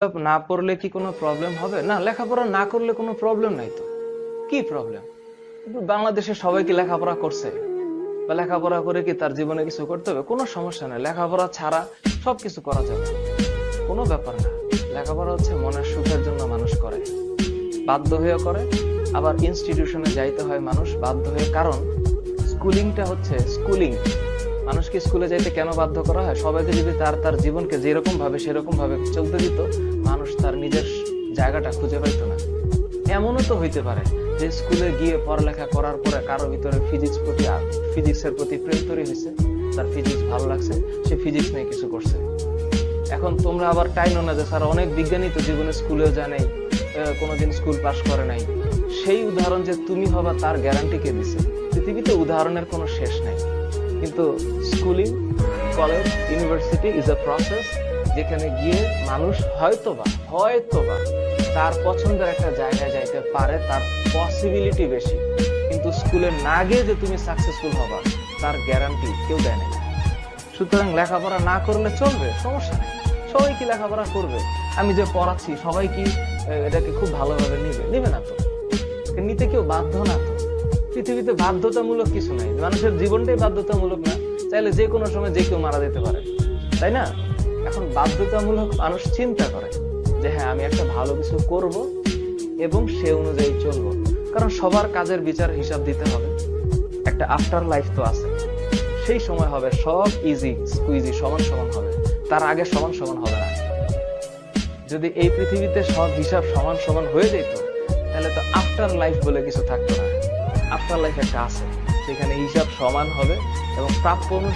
না পড়লে কি কোনো প্রবলেম হবে? না, লেখাপড়া না করলে কোনো প্রবলেম নাই তো। কি প্রবলেম? বাংলাদেশে সবাই কি লেখাপড়া করছে? বা লেখাপড়া করে কি তার জীবনে কিছু করতে হবে? কোনো সমস্যা নেই, লেখাপড়া ছাড়া সবকিছু করা যাবে, কোনো ব্যাপার না। লেখাপড়া হচ্ছে মনের সুখের জন্য মানুষ করে, বাধ্য হয়ে করে। আবার ইনস্টিটিউশনে যাইতে হয় মানুষ বাধ্য হয়ে, কারণ স্কুলিংটা হচ্ছে স্কুলিং। মানুষকে স্কুলে যাইতে কেন বাধ্য করা হয়? সবাইকে যদি তার তার জীবনকে যেরকম ভাবে সেরকম ভাবে চলতে দিত, মানুষ তার নিজের জায়গাটা খুঁজে পাইতো না। এমনও তো হইতে পারে যে স্কুলে গিয়ে পড়ালেখা করার পরে কারো ভিতরে ফিজিক্সের প্রতি প্রেম তৈরি হয়েছে, তার ফিজিক্স ভালো লাগছে, সে ফিজিক্স নিয়ে কিছু করছে। এখন তোমরা আবার টাইনো না যে স্যার অনেক বিজ্ঞানী তো জীবনে স্কুলেও যায় নাই, কোনোদিন স্কুল পাস করে নাই। সেই উদাহরণ যে তুমি হবা তার গ্যারান্টি কে দিছে? পৃথিবীতে উদাহরণের কোনো শেষ নাই। কিন্তু schooling, college, university is a process, যেখানে গিয়ে মানুষ হয়তোবা তার পছন্দের একটা জায়গায় যাইতে পারে, তার পসিবিলিটি বেশি। কিন্তু স্কুলে না গিয়ে যে তুমি সাকসেসফুল হবা তার গ্যারান্টি কেউ দেয় না। সুতরাং লেখাপড়া না করলে চলবে, সমস্যা নেই। সবাই কি লেখাপড়া করবে? আমি যে পড়াচ্ছি সবাই কি এটাকে খুব ভালোভাবে নিবে না তো। নিতে কেউ বাধ্য না তো। পৃথিবীতে বাধ্যতামূলক কিছু নাই, মানুষের জীবনটাই বাধ্যতামূলক না। চাইলে যে কোনো সময় যে কেউ মারা যেতে পারে, তাই না? এখন বাধ্যতামূলক মানুষ চিন্তা করে যে হ্যাঁ আমি একটা ভালো কিছু করব এবং সে অনুযায়ী চলবো, কারণ সবার কাজের বিচার হিসাব দিতে হবে। একটা আফটার লাইফ তো আছে, সেই সময় হবে সব ইজি স্কুইজি সমান সমান হবে, তার আগে সমান সমান হবে না। যদি এই পৃথিবীতে সব হিসাব সমান সমান হয়ে যেত, তাহলে তো আফটার লাইফ বলে কিছু থাকতো না। আফটার লাইফ একটা আছে, সেখানে হিসাব সমান হবে এবং প্রাপ্য অনুসারে